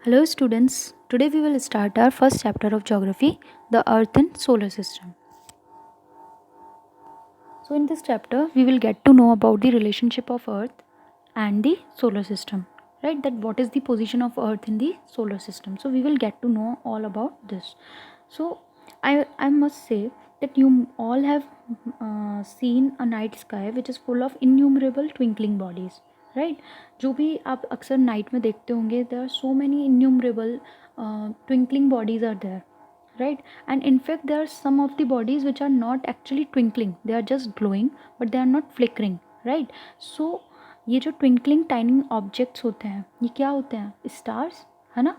Hello students, today we will start our first chapter of geography, the earth and solar system. So in this chapter we will get to know about the relationship of earth and the solar system, right? That what is the position of earth in the solar system. So we will get to know all about this. So I must say that you all have seen a night sky which is full of innumerable twinkling bodies, right? जो भी आप अक्सर night में देखते होंगे, there are so many innumerable twinkling bodies are there, right? And in fact there are some of the bodies which are not actually twinkling, they are just glowing but they are not flickering, right? So ये जो twinkling tiny objects होते हैं ये क्या होते हैं? Stars, है ना?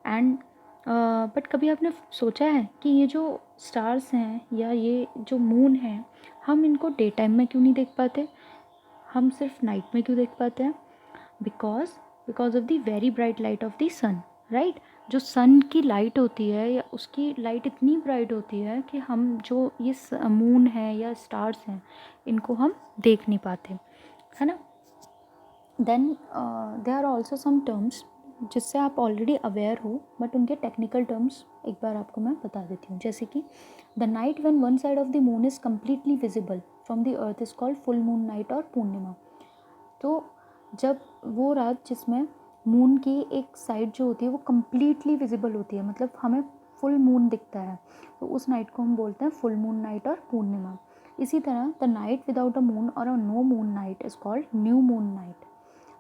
एंड बट कभी आपने सोचा है कि ये जो स्टार्स हैं या ये जो मून है, हम इनको डे टाइम में क्यों नहीं देख पाते? हम सिर्फ नाइट में क्यों देख पाते हैं? Because of the very bright light of the sun, right? जो सन की लाइट होती है या उसकी लाइट इतनी ब्राइट होती है कि हम जो ये मून है या स्टार्स हैं इनको हम देख नहीं पाते, है ना? Then there are also some terms जिससे आप ऑलरेडी अवेयर हो, बट उनके टेक्निकल टर्म्स एक बार आपको मैं बता देती हूँ. जैसे कि the night when one side of the moon is completely visible from the earth is called full moon night और पूर्णिमा. तो जब वो रात जिसमें मून की एक साइड जो होती है वो कम्प्लीटली विजिबल होती है, मतलब हमें फुल मून दिखता है, तो उस नाइट को हम बोलते हैं फुल मून नाइट और पूर्णिमा. इसी तरह the night without a moon और a no moon night is called new moon night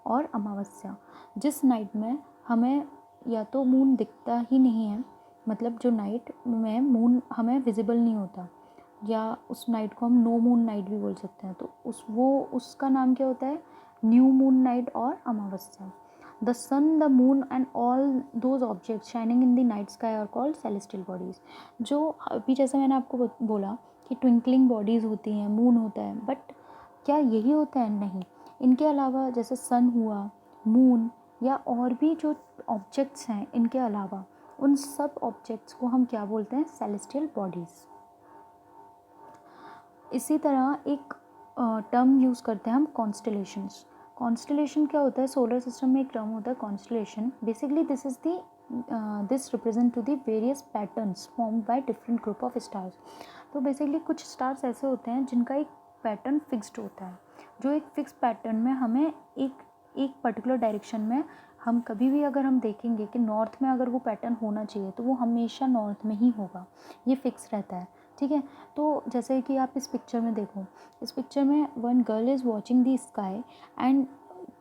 और अमावस्या. जिस नाइट में हमें या तो मून दिखता ही नहीं है, मतलब जो नाइट में मून हमें विजिबल नहीं होता, या उस नाइट को हम नो मून नाइट भी बोल सकते हैं, तो उसका नाम क्या होता है? न्यू मून नाइट और अमावस्या. The sun, the moon and all those objects shining in the night sky are called celestial bodies. जो अभी जैसे मैंने आपको बोला कि ट्विंकलिंग बॉडीज़ होती हैं, मून होता है, बट क्या यही होता है? नहीं. इनके अलावा जैसे सन हुआ, मून या और भी जो ऑब्जेक्ट्स हैं इनके अलावा, उन सब ऑब्जेक्ट्स को हम क्या बोलते हैं? Celestial bodies. इसी तरह एक टर्म यूज़ करते हैं हम, कॉन्स्टलेशंस. कॉन्स्टलेशन क्या होता है? सोलर सिस्टम में एक टर्म होता है constellation. Basically this is the this represent to the various patterns formed by different group of stars. तो बेसिकली कुछ स्टार्स ऐसे होते हैं जिनका एक पैटर्न फिक्स्ड होता है, जो एक फिक्स पैटर्न में हमें एक पर्टिकुलर डायरेक्शन में, हम कभी भी अगर हम देखेंगे कि नॉर्थ में अगर वो पैटर्न होना चाहिए तो वो हमेशा नॉर्थ में ही होगा, ये फिक्स रहता है, ठीक है? तो जैसे कि आप इस पिक्चर में देखो, इस पिक्चर में one girl is watching the sky and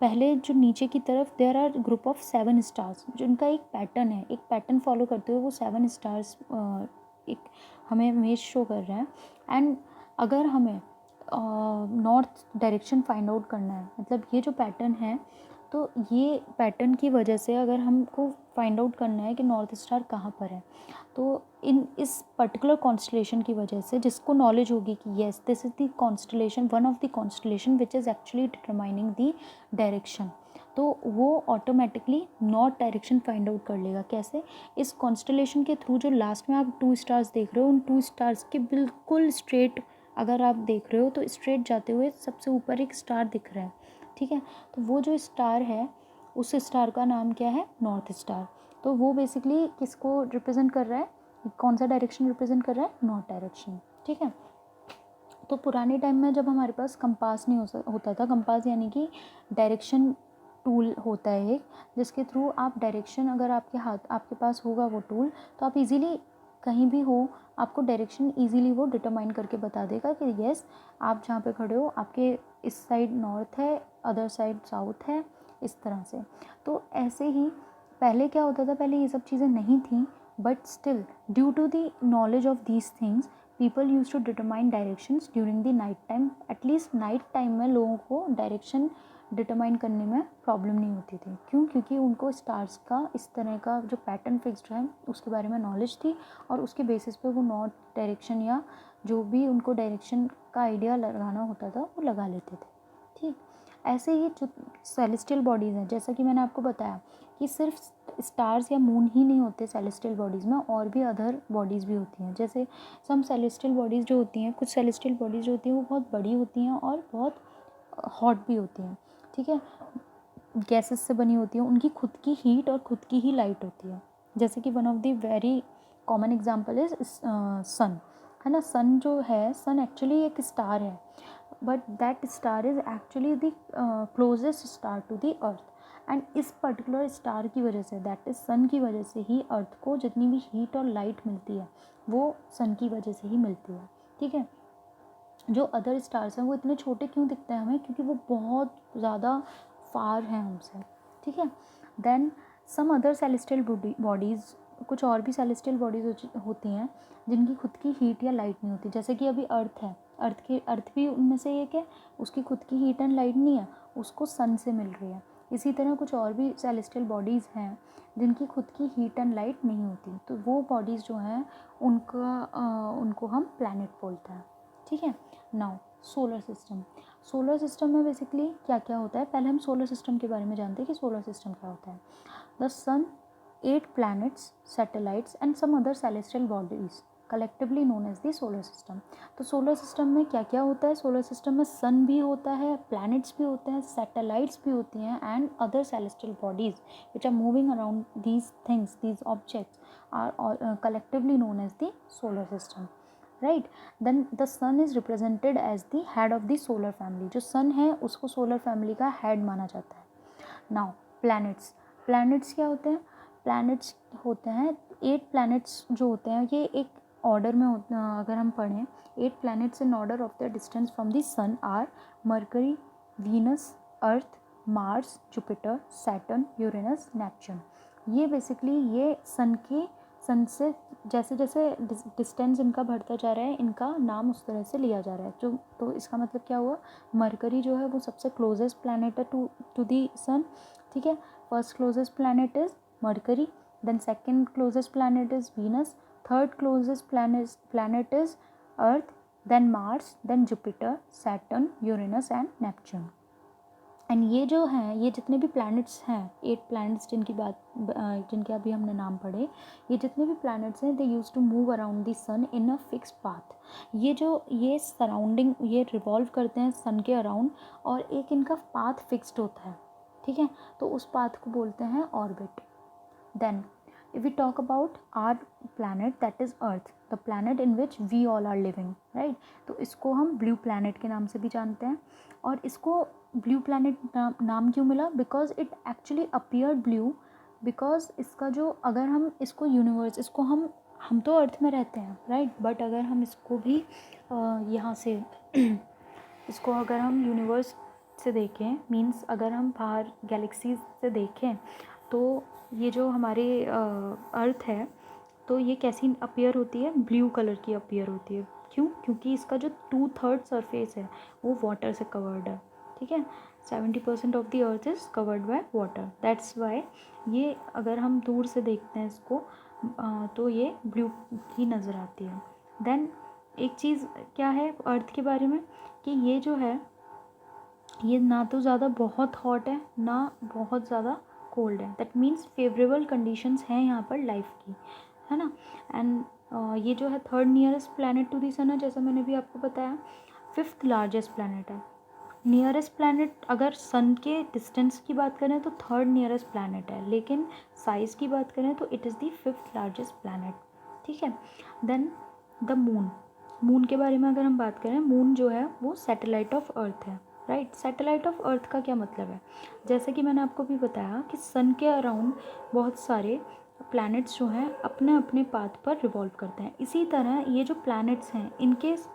पहले जो नीचे की तरफ there are group of 7 stars जिनका एक पैटर्न है, एक पैटर्न फॉलो करते हुए वो 7 स्टार्स एक हमें इमेज शो कर रहे हैं. एंड अगर हमें नॉर्थ डायरेक्शन फाइंड आउट करना है, मतलब ये जो पैटर्न है, तो ये पैटर्न की वजह से अगर हमको फाइंड आउट करना है कि नॉर्थ स्टार कहाँ पर है, तो इस पर्टिकुलर कॉन्स्टलेशन की वजह से जिसको नॉलेज होगी कि yes this is the constellation, one of the constellation which is actually determining the direction, तो वो automatically north direction find out कर लेगा. कैसे? इस कॉन्स्टलेशन के थ्रू जो लास्ट में आप 2 स्टार्स देख रहे हो, उन 2 स्टार्स के बिल्कुल स्ट्रेट अगर आप देख रहे हो तो स्ट्रेट जाते हुए सबसे ऊपर एक स्टार दिख रहा है, ठीक है? तो वो जो स्टार है उस स्टार का नाम क्या है? North star. तो वो बेसिकली किसको रिप्रेजेंट कर रहा है? कौन सा डायरेक्शन रिप्रेजेंट कर रहा है? नॉर्थ डायरेक्शन, ठीक है? तो पुराने टाइम में जब हमारे पास कंपास नहीं होता था, कंपास यानी कि डायरेक्शन टूल होता है एक, जिसके थ्रू आप डायरेक्शन, अगर आपके पास होगा वो टूल, तो आप इजीली कहीं भी हो आपको डायरेक्शन इजीली वो डिटरमाइन करके बता देगा कि येस आप जहाँ पे खड़े हो आपके इस साइड नॉर्थ है, अदर साइड साउथ है, इस तरह से. तो ऐसे ही पहले क्या होता था? पहले ये सब चीज़ें नहीं थी, but still due to the knowledge of these things people use to determine directions during the night time. At least night time में लोगों को डायरेक्शन डिटरमाइन करने में प्रॉब्लम नहीं होती थी. क्यों? क्योंकि उनको स्टार्स का इस तरह का जो पैटर्न फिक्स्ड है उसके बारे में नॉलेज थी, और उसके बेसिस पे वो नॉर्थ डायरेक्शन या जो भी उनको डायरेक्शन का आइडिया लगाना होता था वो लगा लेते थे, ठीक? ऐसे ही जो सेलेस्टियल बॉडीज़ हैं, जैसा कि मैंने आपको बताया कि सिर्फ स्टार्स या मून ही नहीं होते सेलेस्टियल बॉडीज़ में, और भी अदर बॉडीज़ भी होती हैं. जैसे सम सेलेस्टियल बॉडीज़ जो होती हैं, कुछ सेलेस्टियल बॉडीज़ जो होती हैं वो बहुत बड़ी होती हैं और बहुत हॉट भी होती हैं, ठीक है? गैसेस से बनी होती हैं उनकी खुद की हीट और खुद की ही लाइट होती है। जैसे कि one of the very common example is sun, है ना। सन जो है, सन एक्चुअली एक स्टार है, but that star is actually the closest star to the earth. And इस पर्टिकुलर स्टार की वजह से, दैट इज सन की वजह से ही अर्थ को जितनी भी हीट और लाइट मिलती है वो सन की वजह से ही मिलती है, ठीक है। जो अदर स्टार्स हैं वो इतने छोटे क्यों दिखते हैं हमें, क्योंकि वो बहुत ज़्यादा फार हैं हमसे, ठीक है। Then some other celestial bodies, कुछ और भी सेलेस्टियल बॉडीज़ होती हैं जिनकी खुद की हीट या लाइट नहीं होती। जैसे कि अभी अर्थ है, अर्थ भी उनमें से एक है, उसकी खुद की हीट एंड लाइट नहीं है, उसको सन से मिल रही है। इसी तरह कुछ और भी सेलेस्टियल बॉडीज़ हैं जिनकी खुद की हीट एंड लाइट नहीं होती, तो वो बॉडीज़ जो हैं उनको हम प्लैनेट बोलते हैं, ठीक है। Now solar system, solar system में बेसिकली क्या क्या होता है, पहले हम सोलर सिस्टम के बारे में जानते हैं कि सोलर सिस्टम क्या होता है। The sun, 8 planets, satellites and some other celestial bodies collectively known as the solar system. तो सोलर सिस्टम में क्या क्या होता है, सोलर सिस्टम में सन भी होता है, प्लैनेट्स भी होते हैं, सैटेलाइट्स भी होती हैं and other celestial bodies which are moving around these things, these objects are collectively known as the solar system, right. Then the sun is represented as the head of the solar family. जो sun है उसको solar family का head माना जाता है। Now planets, planets क्या होते हैं, प्लैनेट्स होते हैं 8 प्लैनेट्स जो होते हैं, ये एक ऑर्डर में अगर हम पढ़ें, 8 planets in order of the distance from the sun are Mercury, Venus, Earth, Mars, Jupiter, Saturn, Uranus, Neptune. ये बेसिकली ये सन से जैसे जैसे डिस्टेंस इनका बढ़ता जा रहा है, इनका नाम उस तरह से लिया जा रहा है। जो तो इसका मतलब क्या हुआ, मरकरी जो है वो सबसे क्लोजेस्ट प्लैनेट है टू दी सन, ठीक है। First closest planet is Mercury, then second closest planet is Venus, third closest planet is Earth, then Mars, then Jupiter, Saturn, Uranus and Neptune. And ये जो हैं, ये जितने भी प्लैनेट्स हैं, 8 प्लैनेट्स जिनके अभी हमने नाम पढ़े, ये जितने भी प्लैनेट्स हैं they use to move around the sun in a fixed path. ये सराउंडिंग, ये रिवॉल्व करते हैं सन के अराउंड और एक इनका पाथ फिक्स्ड होता है, ठीक है। तो उस पाथ को बोलते हैं orbit. Then if we talk about our planet, that is earth, the planet in which we all are living, right, तो इसको हम ब्लू प्लैनेट के नाम से भी जानते हैं। और इसको ब्लू प्लैनेट नाम क्यों मिला, because it actually appear blue, because इसका जो, अगर हम इसको यूनिवर्स, इसको हम तो अर्थ में रहते हैं, राइट, बट अगर हम इसको भी यहाँ से इसको अगर हम यूनिवर्स से देखें, मीन्स अगर हम बाहर गैलेक्सीज से देखें, तो ये जो हमारे अर्थ है, तो ये कैसी अपीयर होती है, ब्लू कलर की अपीयर होती है। क्यों, क्योंकि इसका जो 2/3 सरफेस है वो वाटर से कवर्ड है, ठीक है। 70% of the earth is covered by water, that's why ये अगर हम दूर से देखते हैं इसको तो ये ब्लू ही नज़र आती है। देन एक चीज़ क्या है अर्थ के बारे में, कि ये जो है ये ना तो ज़्यादा बहुत हॉट है ना बहुत ज़्यादा कोल्ड है, दैट मीन्स फेवरेबल कंडीशंस हैं यहाँ पर लाइफ की, है ना। एंड ये जो है third nearest planet to the sun है, जैसा मैंने भी आपको बताया। 5th लार्जेस्ट प्लैनेट है। नियरेस्ट प्लैनेट अगर सन के डिस्टेंस की बात करें तो थर्ड नियरेस्ट प्लैनेट है, लेकिन साइज़ की बात करें तो it is the 5th largest planet, ठीक है। देन द मून, मून के बारे में अगर हम बात करें, मून जो है वो सैटेलाइट ऑफ अर्थ है, राइट। सैटेलाइट ऑफ अर्थ का क्या मतलब है, जैसे कि मैंने आपको भी बताया कि सन के अराउंड बहुत सारे प्लैनेट्स जो हैं अपने अपने पाथ पर रिवॉल्व करते हैं। इसी तरह ये जो प्लैनेट्स हैं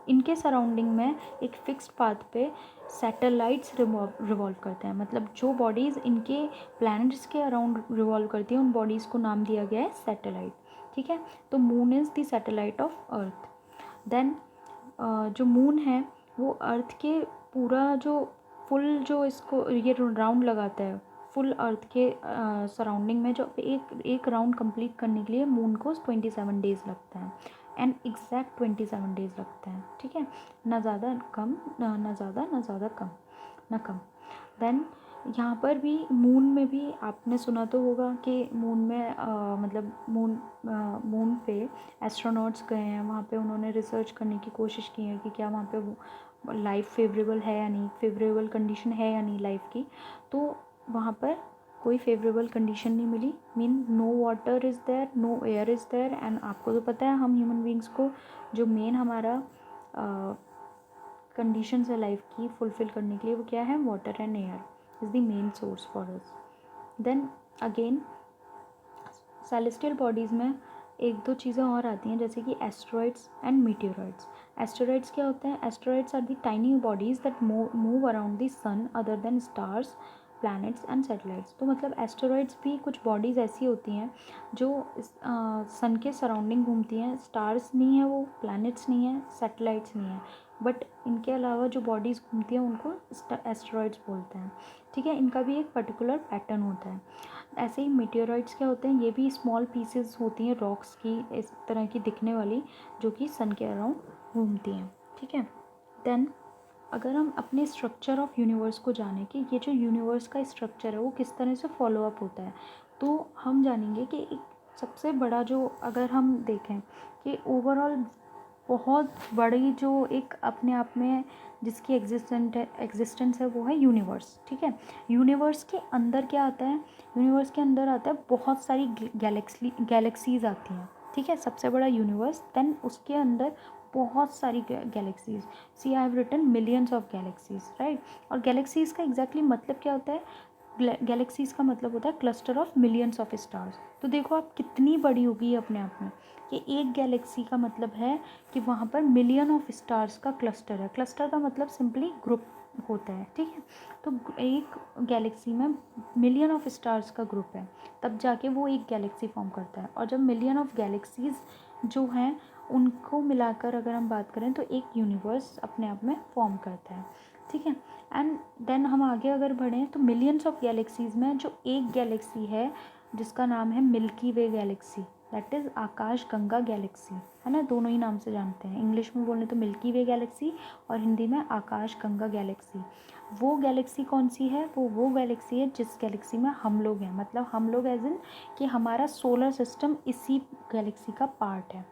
इनके सराउंडिंग में एक फिक्स्ड पाथ पे सैटेलाइट्स रिवॉल्व करते हैं। मतलब जो बॉडीज़ इनके प्लैनेट्स के अराउंड रिवॉल्व करती हैं उन बॉडीज़ को नाम दिया गया है सैटेलाइट, ठीक है। तो moon is the satellite of Earth. Then जो मून है वो अर्थ के पूरा जो फुल जो इसको ये राउंड लगाता है, फुल अर्थ के सराउंडिंग में जो एक राउंड कंप्लीट करने के लिए मून को 27 डेज़ लगता है, एंड एग्जैक्ट 27 डेज़ लगते हैं, ठीक है। ना ज़्यादा कम ना ज़्यादा कम। देन यहाँ पर भी मून में भी आपने सुना तो होगा कि मून में मतलब मून पे एस्ट्रोनॉट्स गए हैं, वहाँ पे उन्होंने रिसर्च करने की कोशिश की है कि क्या वहाँ पे लाइफ फेवरेबल है या नहीं, फेवरेबल कंडीशन है या नहीं लाइफ की। तो वहाँ पर कोई फेवरेबल कंडीशन नहीं मिली, mean no water is there, no air is there, and आपको तो पता है हम ह्यूमन बींग्स को जो मेन हमारा कंडीशंस है लाइफ की फुलफ़िल करने के लिए वो क्या है, water and air is the main source for us. Then again celestial bodies में एक दो चीज़ें और आती हैं, जैसे कि एस्टेरॉइड्स एंड मीटियोरॉइड्स। एस्टेरॉइड्स क्या होते हैं? Asteroids are the tiny bodies that move around the sun other than stars, planets and satellites. तो मतलब एस्टेरॉइड्स भी कुछ बॉडीज़ ऐसी होती हैं जो सन के सराउंडिंग घूमती हैं। स्टार्स नहीं है वो, प्लैनेट्स नहीं है, सैटेलाइट्स नहीं है, बट इनके अलावा जो बॉडीज़ घूमती हैं उनको एस्टेरॉइड्स बोलते हैं। ठीक है, इनका भी एक पर्टिकुलर पैटर्न होता है। ऐसे ही मीटियोरॉइड्स क्या होते हैं, ये भी स्मॉल पीसेस होती हैं रॉक्स की, इस तरह की दिखने वाली, जो कि सन के अराउंड घूमती हैं। ठीक है, देन अगर हम अपने स्ट्रक्चर ऑफ यूनिवर्स को जाने कि ये जो यूनिवर्स का स्ट्रक्चर है वो किस तरह से फॉलो अप होता है, तो हम जानेंगे कि एक सबसे बड़ा जो अगर हम देखें कि ओवरऑल बहुत बड़ी जो एक अपने आप में जिसकी एग्जिस्टेंस है वो है यूनिवर्स। ठीक है, यूनिवर्स के अंदर क्या आता है, यूनिवर्स के अंदर आता है बहुत सारी गैलेक्सीज आती हैं। ठीक है, सबसे बड़ा यूनिवर्स, देन उसके अंदर बहुत सारी galaxies. See I have written millions of galaxies, right. और गैलेक्सीज का एग्जैक्टली मतलब क्या होता है? गैलेक्सीज का मतलब होता है cluster of millions of stars. तो देखो आप कितनी बड़ी होगी अपने आप में, कि एक गैलेक्सी का मतलब है कि वहाँ पर मिलियन ऑफ स्टार्स का क्लस्टर है। क्लस्टर का मतलब सिंपली ग्रुप होता है। ठीक है, तो एक गैलेक्सी में मिलियन ऑफ स्टार्स का ग्रुप है, तब जाके वो एक गैलेक्सी फॉर्म करता है। और जब मिलियन ऑफ गैलेक्सीज जो हैं उनको मिलाकर अगर हम बात करें तो एक यूनिवर्स अपने आप में फॉर्म करता है। ठीक है, एंड देन हम आगे अगर बढ़ें तो मिलियंस ऑफ गैलेक्सीज़ में जो एक गैलेक्सी है जिसका नाम है milky way Galaxy, that is Akash Ganga Galaxy, है ना, दोनों ही नाम से जानते हैं। इंग्लिश में बोलें तो मिल्की वे गैलेक्सी और हिंदी में आकाश गंगा गैलेक्सी। वो गैलेक्सी कौन सी है? वो गैलेक्सी है जिस गैलेक्सी में हम लोग हैं, मतलब हम लोग एज इन कि हमारा सोलर सिस्टम इसी गैलेक्सी का पार्ट है,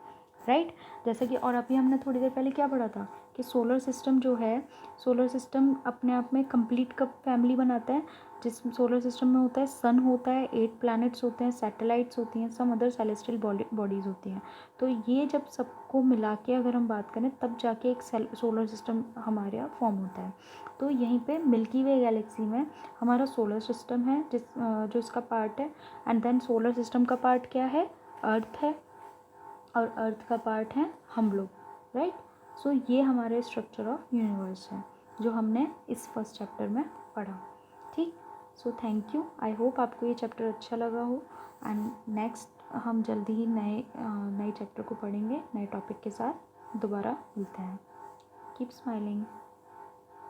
राइट। जैसे कि और अभी हमने थोड़ी देर पहले क्या पढ़ा था कि सोलर सिस्टम जो है, सोलर सिस्टम अपने आप में कंप्लीट कब फैमिली बनाता है, जिस सोलर सिस्टम में होता है सन होता है, 8 प्लैनेट्स होते हैं, सैटेलाइट्स होती हैं, सम अदर सेलेस्टियल बॉडीज़ होती हैं। तो ये जब सबको मिला के अगर हम बात करें तब जाके एक सोलर सिस्टम हमारे यहाँ फॉर्म होता है। तो यहीं पे मिल्की वे गैलेक्सी में हमारा सोलर सिस्टम है जो इसका पार्ट है, एंड देन सोलर सिस्टम का पार्ट क्या है? अर्थ है, और अर्थ का पार्ट है हम लोग, राइट। सो ये हमारे स्ट्रक्चर ऑफ यूनिवर्स है जो हमने इस फर्स्ट चैप्टर में पढ़ा। ठीक, so thank you, I hope आपको ये चैप्टर अच्छा लगा हो, एंड नेक्स्ट हम जल्दी ही नए चैप्टर को पढ़ेंगे, नए टॉपिक के साथ दोबारा मिलते हैं। Keep smiling.